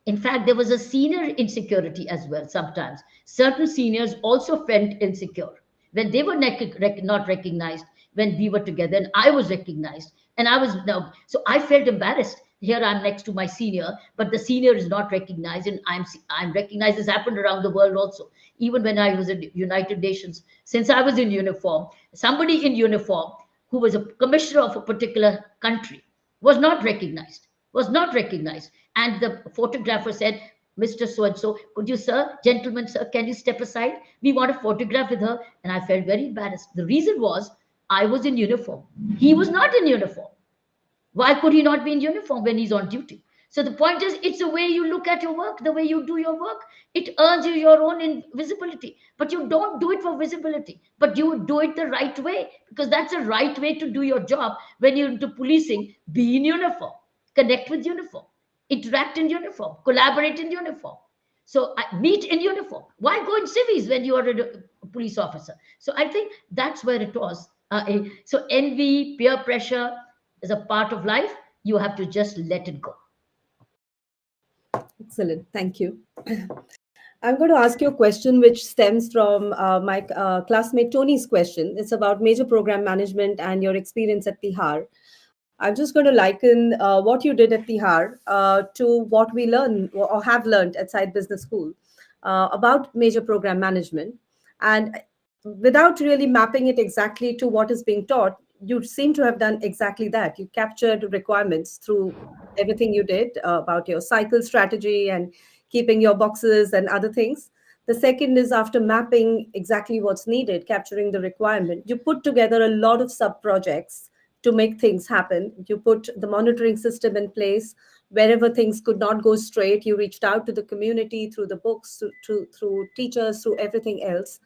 In fact, there was a senior insecurity as well sometimes. Certain seniors also felt insecure when they were not recognized, when we were together and I was recognized. And I was now, so I felt embarrassed. Here I'm next to my senior, but the senior is not recognized, and I'm recognized. This happened around the world also. Even when I was in United Nations, since I was in uniform, somebody in uniform who was a commissioner of a particular country was not recognized, was not recognized. And the photographer said, Mr. So and so, could you, sir, gentlemen, sir, can you step aside? We want a photograph with her. And I felt very embarrassed. The reason was I was in uniform. He was not in uniform. Why could he not be in uniform when he's on duty? So the point is, it's the way you look at your work, the way you do your work. It earns you your own visibility. But you don't do it for visibility, but you do it the right way, because that's the right way to do your job. When you're into policing, be in uniform, connect with uniform, interact in uniform, collaborate in uniform. So meet in uniform. Why go in civvies when you are a police officer? So I think that's where it was. So envy, peer pressure is a part of life. You have to just let it go. Excellent. Thank you. I'm going to ask you a question which stems from my classmate Tony's question. It's about major program management and your experience at Tihar. I'm just going to liken what you did at Tihar to what we learn or have learned at Side Business School about major program management. And without really mapping it exactly to what is being taught, you seem to have done exactly that. You captured requirements through everything you did about your cycle strategy and keeping your boxes and other things. The second is, after mapping exactly what's needed, capturing the requirement, you put together a lot of sub projects to make things happen. You put the monitoring system in place. Wherever things could not go straight, you reached out to the community through the books, through teachers, through everything else.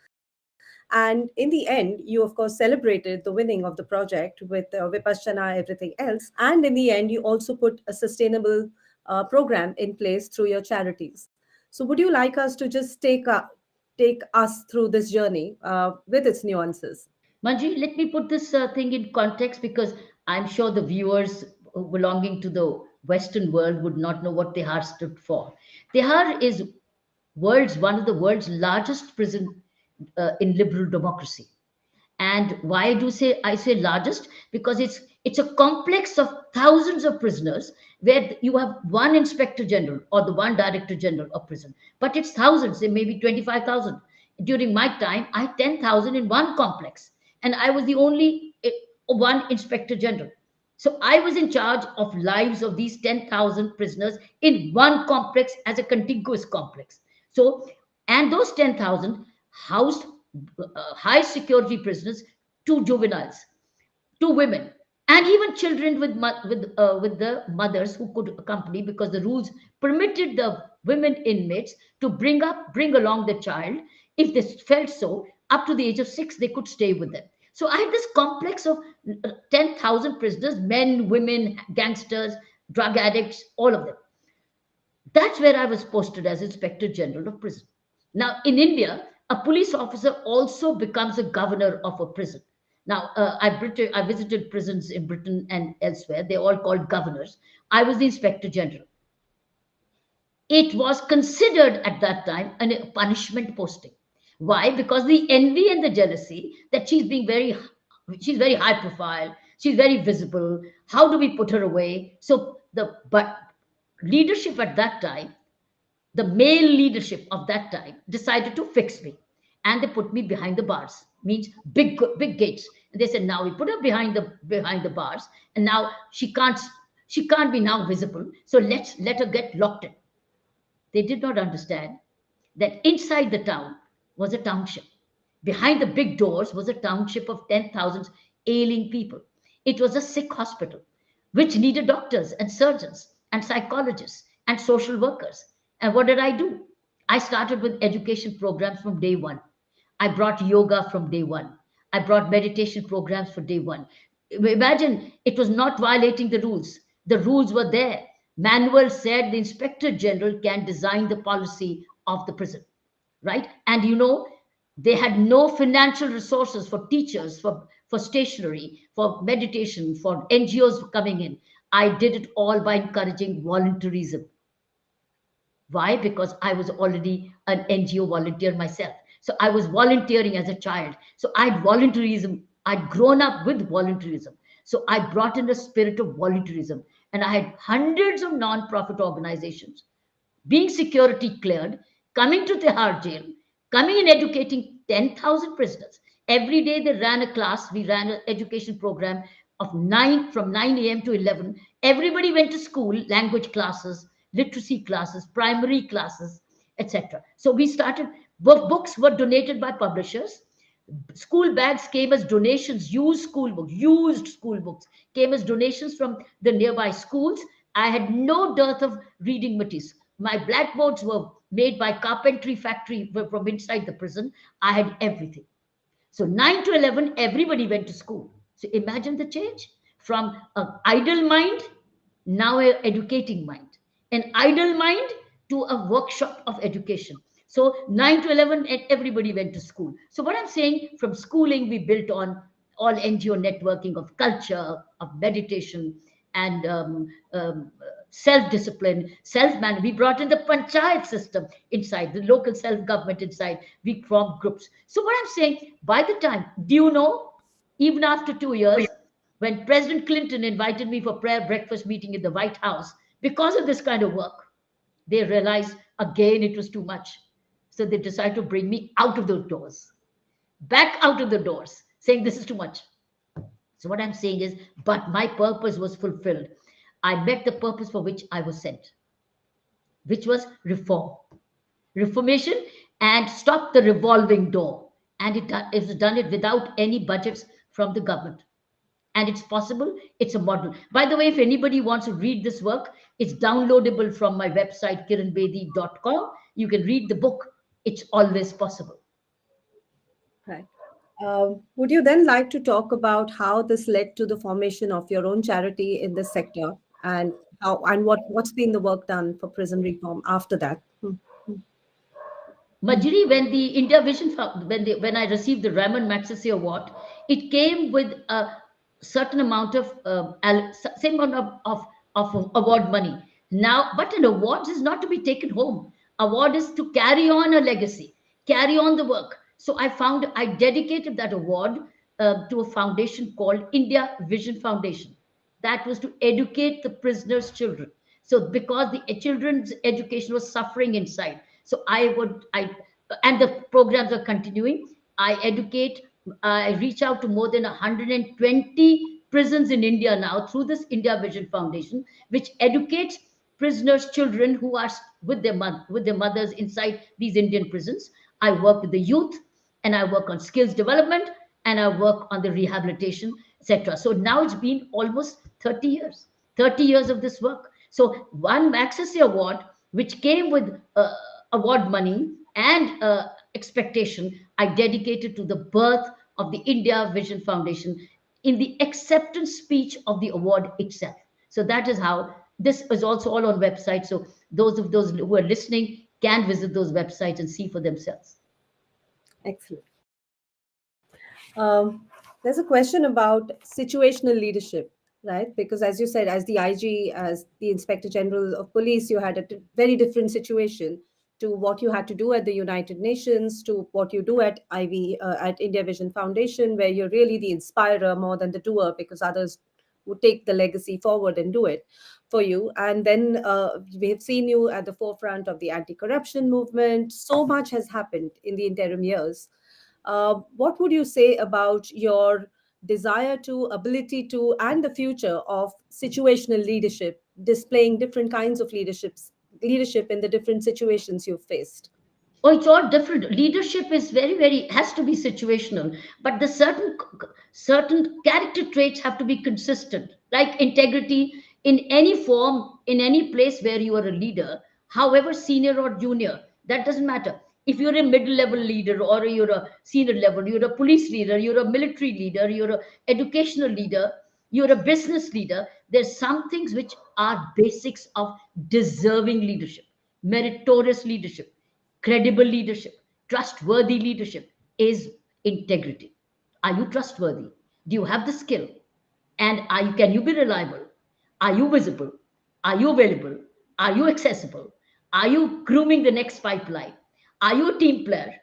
And in the end, you, of course, celebrated the winning of the project with Vipassana, everything else. And in the end, you also put a sustainable program in place through your charities. So would you like us to just take us through this journey with its nuances? Manji, let me put this thing in context, because I'm sure the viewers belonging to the Western world would not know what Tihar stood for. Tihar is one of the world's largest prison in liberal democracy. And why do say I say largest? Because It's a complex of thousands of prisoners where you have one inspector general or the one director general of prison, but it's thousands, there may be 25,000. During my time, I had 10,000 in one complex, and I was the only one inspector general. So I was in charge of lives of these 10,000 prisoners in one complex as a contiguous complex. So, and those 10,000 housed high security prisoners, two juveniles, two women, and even children with the mothers who could accompany, because the rules permitted the women inmates to bring along the child if they felt so. Up to the age of 6 they could stay with them. So I had this complex of 10,000 prisoners, men, women, gangsters, drug addicts, all of them. That's where I was posted as Inspector General of Prison. Now, in India, a police officer also becomes a governor of a prison. Now, I visited prisons in Britain and elsewhere. They're all called governors. I was the Inspector General. It was considered at that time a punishment posting. Why? Because the envy and the jealousy that she's very high profile, she's very visible. How do we put her away? So but leadership at that time, the male leadership of that time, decided to fix me, and they put me behind the bars, means big gates. And they said, now we put her behind the bars, and now she can't be now visible, so let her get locked in. They did not understand that inside the town was a township. Behind the big doors was a township of 10,000 ailing people. It was a sick hospital which needed doctors and surgeons and psychologists and social workers. And what did I do? I started with education programs from day one. I brought yoga from day one. I brought meditation programs for day one. Imagine, it was not violating the rules. The rules were there. Manual said the inspector general can design the policy of the prison, right? And they had no financial resources for teachers, for stationery, for meditation, for NGOs coming in. I did it all by encouraging volunteerism. Why? Because I was already an NGO volunteer myself. So I was volunteering as a child. So I'd grown up with volunteerism. So I brought in a spirit of volunteerism. And I had hundreds of non-profit organizations being security cleared, coming to Tihar jail, coming and educating 10,000 prisoners. Every day they ran a class. We ran an education program from 9 a.m. to 11. Everybody went to school, language classes, literacy classes, primary classes, etc. So we started, books were donated by publishers. School bags came as donations, used school books came as donations from the nearby schools. I had no dearth of reading materials. My blackboards were made by carpentry factory from inside the prison. I had everything. So 9 to 11, everybody went to school. So imagine the change from an idle mind, now an educating mind, an idle mind to a workshop of education. So 9 to 11, and everybody went to school. So what I'm saying, from schooling, we built on all NGO networking of culture, of meditation, and self-discipline, self-management. We brought in the panchayat system inside, the local self-government inside. We formed groups. So what I'm saying, by the time, do you know, even after 2 years, when President Clinton invited me for prayer breakfast meeting in the White House, because of this kind of work, they realized again it was too much. So they decided to bring me out of those doors, back out of the doors, saying this is too much. So what I'm saying is, but my purpose was fulfilled. I met the purpose for which I was sent, which was reformation, and stop the revolving door. And it was done it without any budgets from the government. And it's possible. It's a model. By the way, if anybody wants to read this work, it's downloadable from my website, kiranbedi.com. You can read the book. It's always possible. Right. Would you then like to talk about how this led to the formation of your own charity in this sector, and what's been the work done for prison reform after that? Manjiri, when the India Vision, when I received the Raman Magsaysay Award, it came with a certain amount of same amount of award money. Now, but an award is not to be taken home. Award is to carry on a legacy, carry on the work. So I dedicated that award to a foundation called India Vision Foundation. That was to educate the prisoners' children. So because the children's education was suffering inside, so and the programs are continuing. I educate. I reach out to more than 120 prisons in India now through this India Vision Foundation, which educates prisoners' children who are with their mothers inside these Indian prisons. I work with the youth, and I work on skills development, and I work on the rehabilitation, etc. So now it's been almost 30 years, 30 years of this work. So one Maxis Award, which came with award money and expectation, I dedicated to the birth of the India Vision Foundation in the acceptance speech of the award itself. So that is how this is also all on website. So those who are listening can visit those websites and see for themselves. Excellent. There's a question about situational leadership, right? Because as you said, as the IG, as the Inspector General of Police, you had a very different situation to what you had to do at the United Nations, to what you do at at India Vision Foundation, where you're really the inspirer more than the doer, because others would take the legacy forward and do it for you. And then we have seen you at the forefront of the anti-corruption movement. So much has happened in the interim years. What would you say about your desire to, ability to, and the future of situational leadership, displaying different kinds of leadership in the different situations you've faced? Oh, it's all different. Leadership is very has to be situational, but the certain character traits have to be consistent, like integrity in any form, in any place where you are a leader, however senior or junior. That doesn't matter. If you're a middle level leader or you're a senior level, you're a police leader, you're a military leader, you're a educational leader, you're a business leader. There's some things which are basics of deserving leadership, meritorious leadership, credible leadership, trustworthy leadership is integrity. Are you trustworthy? Do you have the skill? And can you be reliable? Are you visible? Are you available? Are you accessible? Are you grooming the next pipeline? Are you a team player?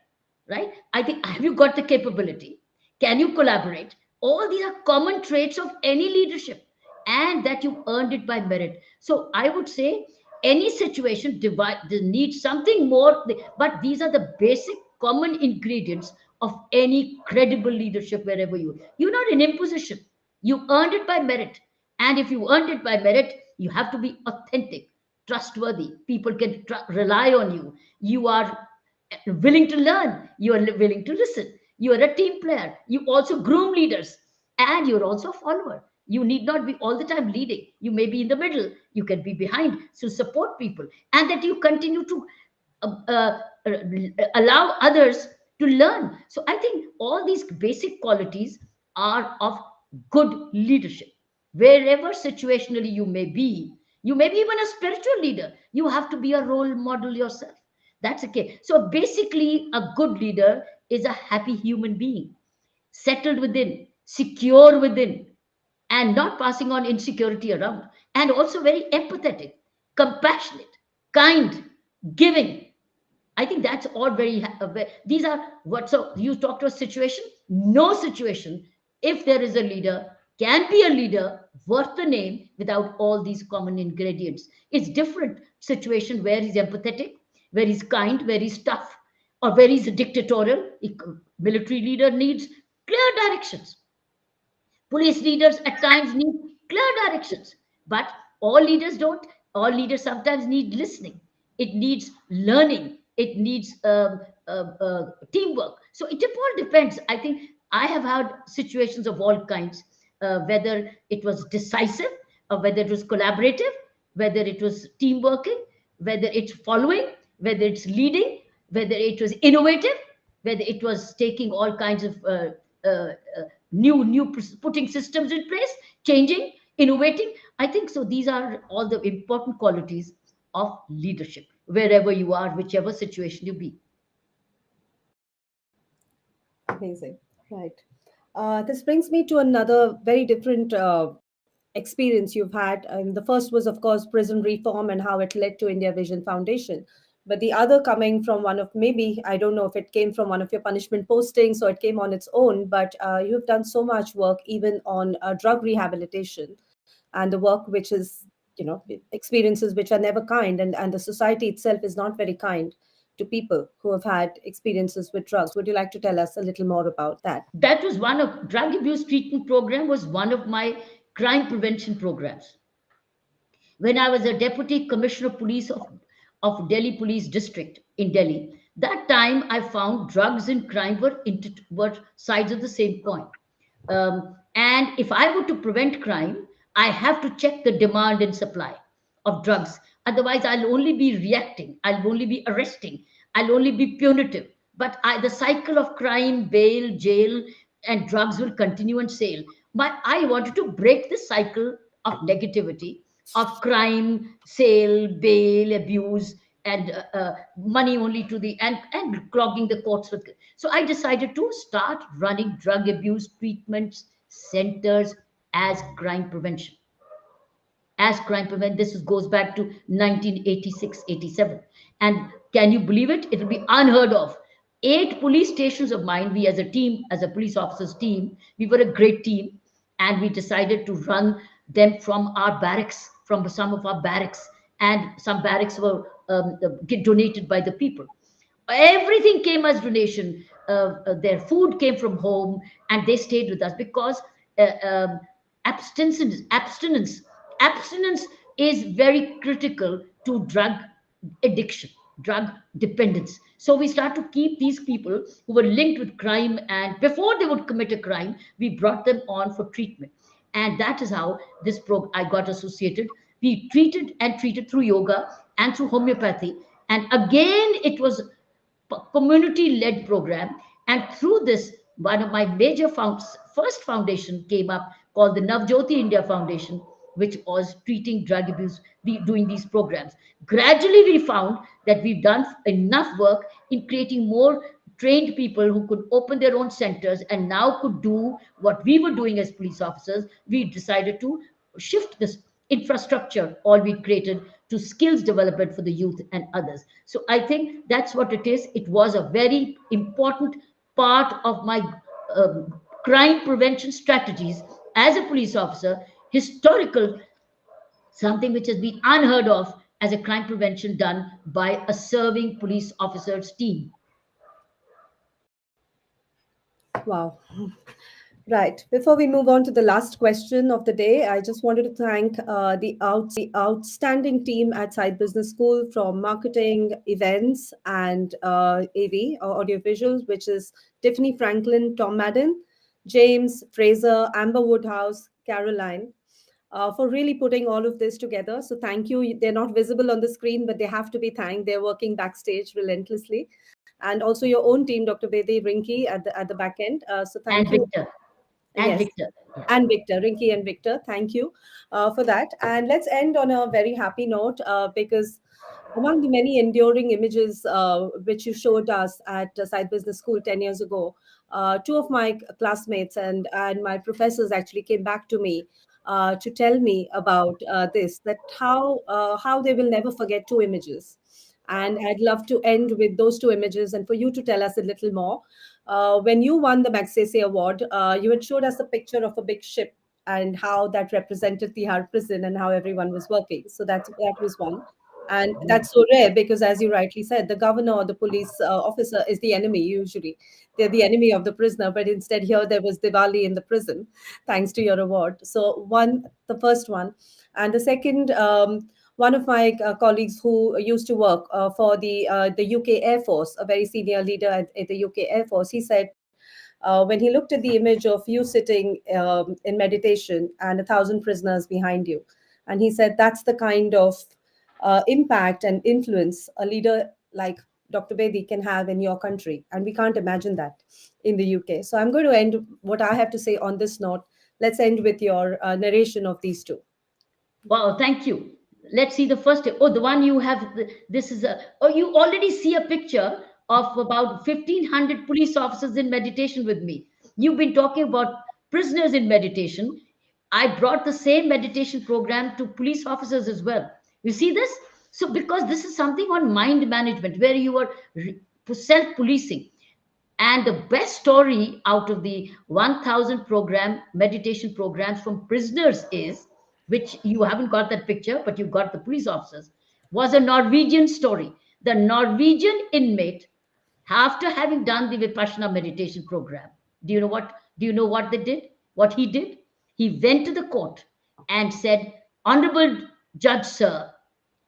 Right? I think, have you got the capability? Can you collaborate? All these are common traits of any leadership, and that you earned it by merit. So I would say any situation needs something more, but these are the basic common ingredients of any credible leadership wherever you're not in imposition. You earned it by merit. And if you earned it by merit, you have to be authentic, trustworthy. People can rely on you. You are willing to learn. You are willing to listen. You are a team player. You also groom leaders, and you're also a follower. You need not be all the time leading. You may be in the middle. You can be behind. So support people, and that you continue to uh, uh, allow others to learn. So I think all these basic qualities are of good leadership. Wherever situationally you may be even a spiritual leader. You have to be a role model yourself. That's okay. So basically, a good leader is a happy human being, settled within, secure within, and not passing on insecurity around, and also very empathetic, compassionate, kind, giving. I think that's all these are what. So you talk to a situation, no situation, if there is a leader, can be a leader worth the name without all these common ingredients. It's different situation where he's empathetic, where he's kind, where he's tough, or where he's dictatorial. Military leader needs clear directions. Police leaders at times need clear directions, but all leaders don't. All leaders sometimes need listening. It needs learning. It needs teamwork. So it all depends. I think I have had situations of all kinds, whether it was decisive, or whether it was collaborative, whether it was team working, whether it's following, whether it's leading, whether it was innovative, whether it was taking all kinds of uh, new putting systems in place, changing, innovating. I think so. These are all the important qualities of leadership, wherever you are, whichever situation you be. Amazing. Right. This brings me to another very different experience you've had. And the first was, of course, prison reform and how it led to India Vision Foundation. but the other coming from one of, maybe, I don't know if it came from one of your punishment postings or it came on its own, but you've done so much work even on drug rehabilitation and the work which is, experiences which are never kind, and the society itself is not very kind to people who have had experiences with drugs. Would you like to tell us a little more about that? That was one of drug abuse treatment program was one of my crime prevention programs. When I was a deputy commissioner of police of Delhi Police District in Delhi, that time I found drugs and crime were sides of the same coin. And if I were to prevent crime, I have to check the demand and supply of drugs. Otherwise, I'll only be reacting, I'll only be arresting, I'll only be punitive. But the cycle of crime, bail, jail, and drugs will continue and sail. But I wanted to break the cycle of negativity, of crime, sale, bail, abuse, and money only to the and clogging the courts with. So I decided to start running drug abuse treatment centers as crime prevention. As crime prevention, goes back to 1986, 87. And can you believe it? It will be unheard of. 8 police stations of mine, we as a team, as a police officers team, we were a great team, and we decided to run them from our barracks, from some of our barracks, and some barracks were get donated by the people. Everything came as donation. Their food came from home, and they stayed with us because uh, um, abstinence abstinence is very critical to drug addiction, drug dependence. So we start to keep these people who were linked with crime, and before they would commit a crime, we brought them on for treatment. And that is how this program I got associated. We treated through yoga and through homeopathy. And again, it was community-led program. And through this, one of my major first foundation came up called the Navjyoti India Foundation, which was treating drug abuse, doing these programs. Gradually, we found that we've done enough work in creating more trained people who could open their own centers and now could do what we were doing as police officers. We decided to shift this infrastructure, all we created, to skills development for the youth and others. So I think that's what it is. It was a very important part of my crime prevention strategies as a police officer, historical, something which has been unheard of as a crime prevention done by a serving police officers team. Wow. Right. Before we move on to the last question of the day, I just wanted to thank the outstanding team at Side Business School from marketing, events, and AV, or audiovisuals, which is Tiffany Franklin, Tom Madden, James, Fraser, Amber Woodhouse, Caroline, for really putting all of this together. So thank you. They're not visible on the screen, but they have to be thanked. They're working backstage relentlessly. And also your own team, Dr. Bedi, Rinki at the back end. So thank And you. Victor. And Yes. Victor. Yeah. And Victor, Rinki and Victor, thank you for that. And let's end on a very happy note, because among the many enduring images which you showed us at Side Business School 10 years ago, 2 of my classmates and my professors actually came back to me to tell me about this, that how they will never forget 2 images. And I'd love to end with those 2 images and for you to tell us a little more. When you won the Magsaysay Award, you had showed us a picture of a big ship and how that represented the Har prison and how everyone was working. So that was one. And that's so rare because, as you rightly said, the governor or the police officer is the enemy usually. They're the enemy of the prisoner, but instead here there was Diwali in the prison, thanks to your award. So the first one. And the second, one of my colleagues who used to work for the UK Air Force, a very senior leader at the UK Air Force, he said, when he looked at the image of you sitting in meditation and 1,000 prisoners behind you, and he said that's the kind of impact and influence a leader like Dr. Bedi can have in your country. And we can't imagine that in the UK. So I'm going to end what I have to say on this note. Let's end with your narration of these 2. Wow, thank you. Let's see the first. Oh, the one you have. This is a. Oh, you already see a picture of about 1,500 police officers in meditation with me. You've been talking about prisoners in meditation. I brought the same meditation program to police officers as well. You see this? So because this is something on mind management where you are self-policing. And the best story out of the 1000 program meditation programs from prisoners is, which you haven't got that picture, but you got the police officers, was a Norwegian story. The Norwegian inmate, after having done the Vipassana meditation program, do you know what they did? What he did? He went to the court and said, Honorable Judge, sir,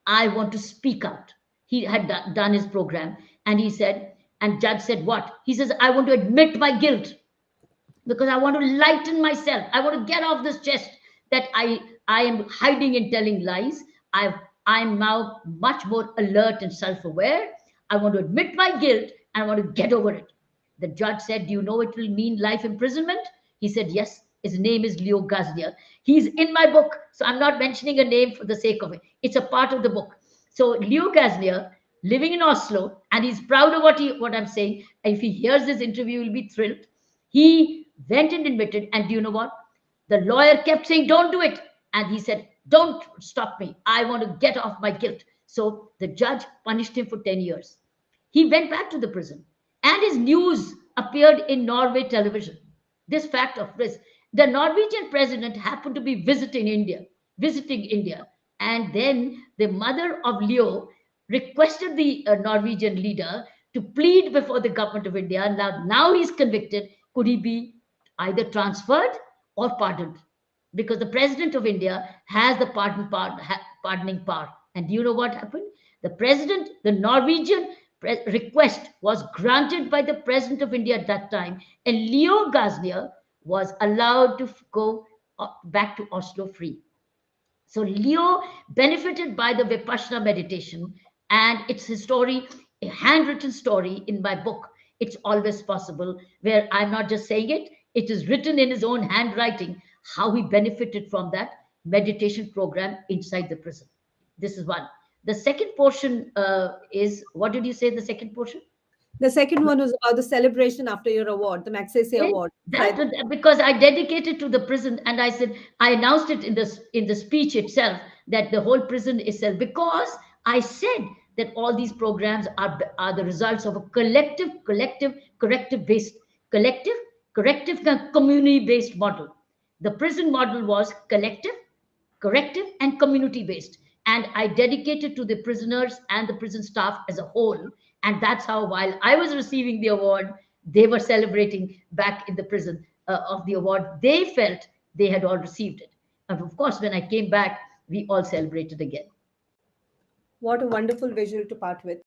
I want to speak out. He had done his program, and he said, and judge said, what? He says, I want to admit my guilt because I want to lighten myself. I want to get off this chest that I am hiding and telling lies. I'm now much more alert and self-aware. I want to admit my guilt and I want to get over it. The judge said, do you know it will mean life imprisonment? He said, yes. His name is Leo Gaznia. He's in my book, so I'm not mentioning a name for the sake of it. It's a part of the book. So Leo Gaznia, living in Oslo, and he's proud of what I'm saying. If he hears this interview, he'll be thrilled. He went and admitted, and do you know what? The lawyer kept saying, don't do it. And he said, don't stop me. I want to get off my guilt. So the judge punished him for 10 years. He went back to the prison, and his news appeared in Norway television. This fact of this. The Norwegian president happened to be visiting India, and then the mother of Leo requested the Norwegian leader to plead before the government of India. Now he's convicted. Could he be either transferred or pardoned? Because the president of India has the pardoning power. And do you know what happened? The Norwegian request was granted by the president of India at that time, and Leo Gaznia was allowed to go back to Oslo free. So Leo benefited by the Vipassana meditation, and it's his story, a handwritten story in my book, It's Always Possible, where I'm not just saying it, it is written in his own handwriting, how he benefited from that meditation program inside the prison. This is one. The second portion is, what did you say, the second portion? The second one was about the celebration after your award, the Magsaysay Award. Because I dedicated to the prison, and I said, I announced it in the speech itself that the whole prison is because I said that all these programs are the results of a collective community based model. The prison model was collective, corrective, and community based. And I dedicated to the prisoners and the prison staff as a whole. And that's how, while I was receiving the award, they were celebrating back in the prison of the award. They felt they had all received it. And of course, when I came back, we all celebrated again. What a wonderful visual to part with.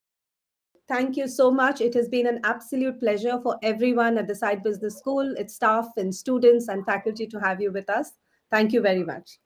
Thank you so much. It has been an absolute pleasure for everyone at the Side Business School, its staff and students and faculty to have you with us. Thank you very much.